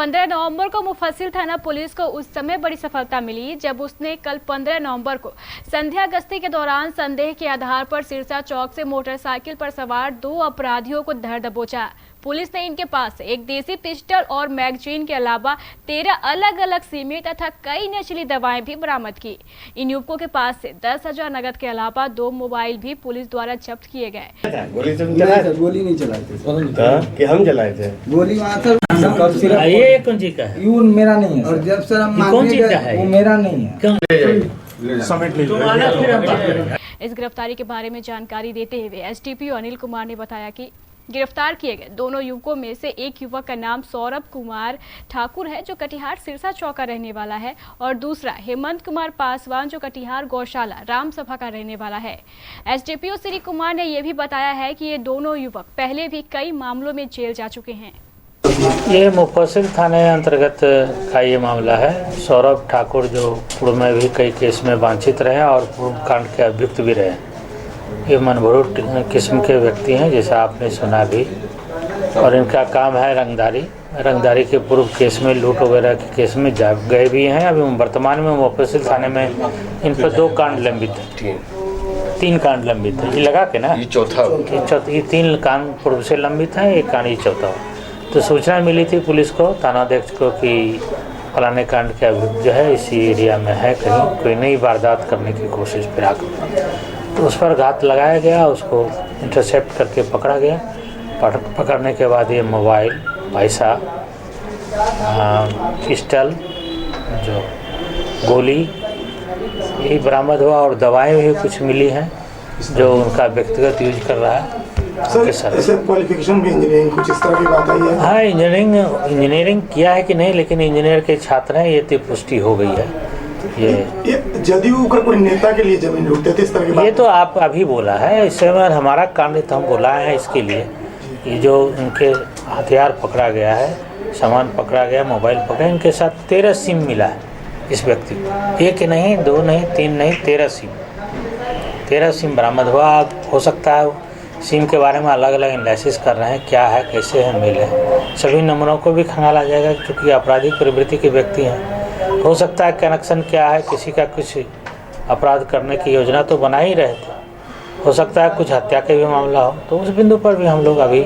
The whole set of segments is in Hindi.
15 नवंबर को मुफस्सिल थाना पुलिस को उस समय बड़ी सफलता मिली जब उसने कल 15 नवंबर को संध्या गश्ती के दौरान संदेह के आधार पर सिरसा चौक से मोटरसाइकिल पर सवार 2 अपराधियों को धर दबोचा। पुलिस ने इनके पास से एक देसी पिस्टल और मैगजीन के अलावा 13 अलग अलग सीमें तथा कई नशीली दवाएं भी बरामद की। इन युवकों के पास से 10,000 नगद के अलावा 2 मोबाइल भी पुलिस द्वारा जब्त किए गए। गोली नहीं चलाए थे कि हम चलाए थे गोली वहाँ सर। ये कौन चीज का है? ये मेरा नहीं है और जब सर हम कौन चीज का है? वो मेरा नहीं है। इस गिरफ्तारी के बारे में जानकारी देते हुए एसडीपीओ अनिल कुमार ने बताया कि गिरफ्तार किए गए दोनों युवकों में से एक युवक का नाम सौरभ कुमार ठाकुर है जो कटिहार सिरसा चौक का रहने वाला है और दूसरा हेमंत कुमार पासवान जो कटिहार गौशाला राम सभा का रहने वाला है। एसडीपीओ श्री कुमार ने यह भी बताया है कि ये दोनों युवक पहले भी कई मामलों में जेल जा चुके हैं। ये मुफस्सिल थाने अंतर्गत का ये मामला है। सौरभ ठाकुर जो पूर्व में भी कई केस में वांछित रहे और पूर्व कांड के अभियुक्त भी रहे। ये मनभुरुट किस्म के व्यक्ति हैं जैसा आपने सुना भी, और इनका काम है रंगदारी के पूर्व केस में लूट वगैरह के केस में जा गए भी हैं। अभी वर्तमान में मुफस्सिल थाने में इन पर 2 कांड लंबित है, 3 कांड लंबित है। ये लगा के ना ये चौथा ये 3 कांड पूर्व से लंबित है, 1 कांड ये चौथा। तो सूचना मिली थी पुलिस को, थानाध्यक्ष को कि फलाने कांड के अभियुक्त जो है इसी एरिया में है, कहीं कोई नई वारदात करने की कोशिश फिराक में। तो उस पर घात लगाया गया, उसको इंटरसेप्ट करके पकड़ा गया। पकड़ने के बाद ये मोबाइल, पैसा, पिस्टल, जो गोली यही बरामद हुआ और दवाएं भी कुछ मिली हैं जो उनका व्यक्तिगत यूज कर रहा है। सर क्वालिफिकेशन भी इंजीनियरिंग कुछ इस तरह की बात आई है? हाँ, इंजीनियरिंग किया है कि नहीं, लेकिन इंजीनियर के छात्र हैं, ये तो पुष्टि हो गई है। ये जदयू का कोई नेता के लिए जमीन लूटते थे इस तरह की बात? ये तो आप अभी बोला है, इस समय हमारा कांड तो हम बोला है इसके लिए। ये जो उनके हथियार पकड़ा गया है, सामान पकड़ा गया, मोबाइल पकड़ा, इनके साथ 13 सिम मिला है इस व्यक्ति को। 1 नहीं, 2 नहीं, 3 नहीं, 13 सिम बरामद हुआ। हो सकता है सिम के बारे में अलग अलग एनालिसिस कर रहे हैं, क्या है, कैसे है, मेल है, सभी नंबरों को भी खंगाला जाएगा क्योंकि आपराधिक प्रवृत्ति के व्यक्ति हैं। हो सकता है कनेक्शन क्या है, किसी का कुछ अपराध करने की योजना तो बना ही रहे थे, हो सकता है कुछ हत्या के भी मामला हो, तो उस बिंदु पर भी हम लोग अभी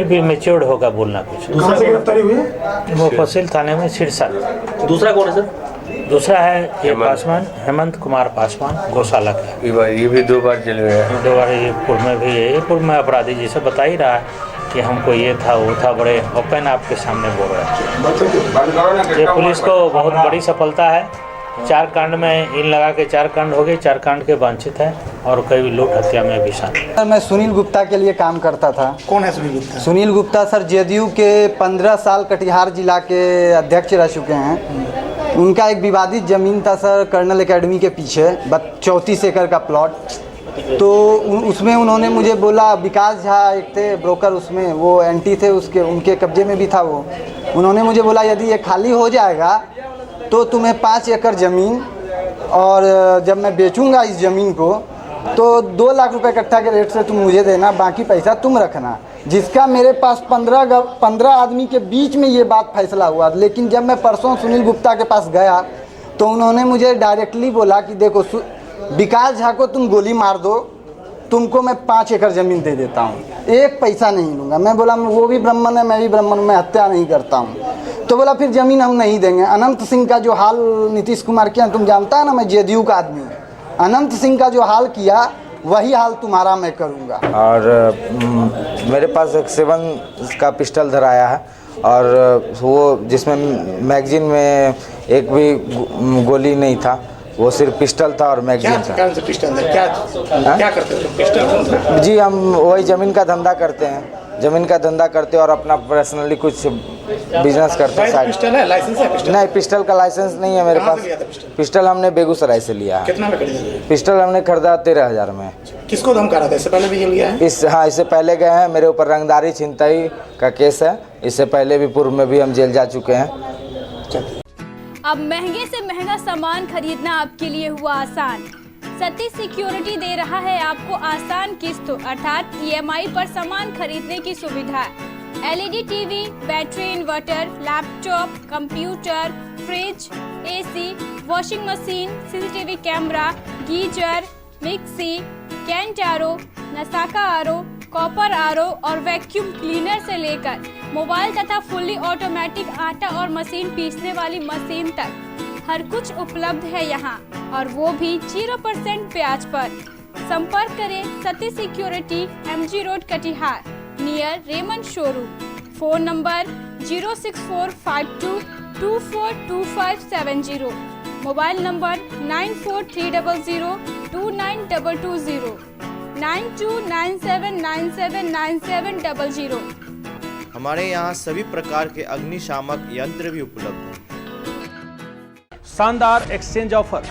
भी मैच्योर्ड होगा बोलना कुछ। दूसरा से गिरफ्तारी हुई है मुफस्सिल थाने में सिरसा। दूसरा कौन है सर? दूसरा है ये पासवान, हेमंत कुमार पासवान, गौशाला का। ये भी 2 बार जेल में है। 2 बार ये पूर्व में भी है। ये पूर्व में अपराधी जैसे बता ही रहा है कि हमको ये था वो था, बड़े ओपन आपके सामने बोल रहे हैं। ये पुलिस को बहुत बड़ी सफलता है। 4 कांड में इन लगा के 4 कांड हो गए, 4 कांड के वांछित हैं और कई लूट हत्या में भी शामिल। मैं सुनील गुप्ता के लिए काम करता था। कौन है सुनील गुप्ता? सुनील गुप्ता सर जदयू के 15 साल कटिहार जिला के अध्यक्ष रह चुके हैं। उनका एक विवादित ज़मीन था सर कर्नल एकेडमी के पीछे, 34 एकड़ का प्लॉट। तो उसमें उन्होंने मुझे बोला, विकास झा एक थे ब्रोकर, उसमें वो एंटी थे, उनके कब्जे में भी था वो। उन्होंने मुझे बोला यदि ये खाली हो जाएगा तो तुम्हें 5 एकड़ ज़मीन, और जब मैं बेचूंगा इस ज़मीन को तो 2 लाख रुपए इकट्ठा के रेट से तुम मुझे देना, बाकी पैसा तुम रखना। जिसका मेरे पास 15 आदमी के बीच में ये बात फैसला हुआ। लेकिन जब मैं परसों सुनील गुप्ता के पास गया तो उन्होंने मुझे डायरेक्टली बोला कि देखो विकास झा को तुम गोली मार दो, तुमको मैं 5 एकड़ ज़मीन दे देता हूँ, 1 पैसा नहीं लूँगा। मैं बोला वो भी ब्राह्मण है, मैं भी ब्राह्मण, मैं हत्या नहीं करता हूँ। तो बोला फिर ज़मीन हम नहीं देंगे। अनंत सिंह का जो हाल नीतीश कुमार किया, तुम जानता है ना मैं जदयू का आदमी हूँ, अनंत सिंह का जो हाल किया वही हाल तुम्हारा मैं करूँगा। और मेरे पास एक 7 का पिस्टल धराया है और वो जिसमें मैगजीन में एक भी गोली नहीं था, वो सिर्फ पिस्टल था और मैगजीन था। कौन सा पिस्टल था? क्या करते हो पिस्टल? जी हम वही ज़मीन का धंधा करते हैं, ज़मीन का धंधा करते हैं और अपना पर्सनली कुछ बिजनेस करते हैं। पिस्टल है, लाइसेंस है पिस्टल? नहीं, पिस्टल का लाइसेंस नहीं है मेरे पास। पिस्टल हमने बेगूसराय से लिया है। कितना में खरीदा? पिस्टल हमने खरीदा 13,000 में। किसको धमका रहा था? इससे पहले भी जेल गया है? इससे पहले गए हैं। मेरे ऊपर रंगदारी छिनताई का केस है। इससे पहले भी पूर्व में भी हम जेल जा चुके हैं। अब महंगे से महंगा सामान खरीदना आपके लिए हुआ आसान। सती सिक्योरिटी दे रहा है आपको आसान किस्तों अर्थात EMI पर सामान खरीदने की सुविधा। LED TV, battery inverter, laptop, computer, fridge, AC, washing machine, CCTV camera, geyser, mixie, Kent RO, Nasaka RO, copper RO और वैक्यूम क्लीनर से लेकर मोबाइल तथा फुल्ली ऑटोमेटिक आटा और मशीन पीसने वाली मशीन तक हर कुछ उपलब्ध है यहाँ, और वो भी 0% ब्याज पर। संपर्क करें Sati security, MG road, Katihar, near Raymond showroom. Phone number 06452242570, mobile number 9430029220, 9297979700। हमारे यहाँ सभी प्रकार के अग्निशामक यंत्र भी उपलब्ध हैं। शानदार एक्सचेंज ऑफर,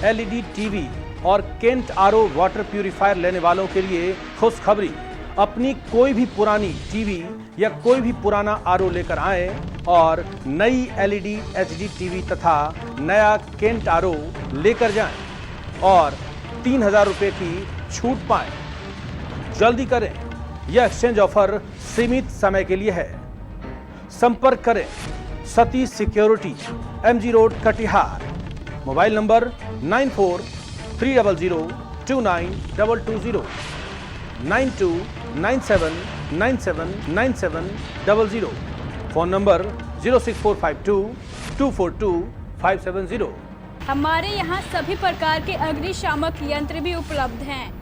एलईडी टीवी और केंट आरओ वाटर प्यूरिफायर लेने वालों के लिए खुशखबरी। अपनी कोई भी पुरानी टीवी या कोई भी पुराना आरओ लेकर आएं और नई एलईडी एचडी टीवी तथा नया केंट आरओ लेकर जाएं और 3000 रुपये की छूट पाएं। जल्दी करें, यह एक्सचेंज ऑफर सीमित समय के लिए है। संपर्क करें Sati security, MG road, Katihar, mobile number 9430029220, 9297979700, phone number 06452242570। हमारे यहाँ सभी प्रकार के अग्निशामक यंत्र भी उपलब्ध हैं।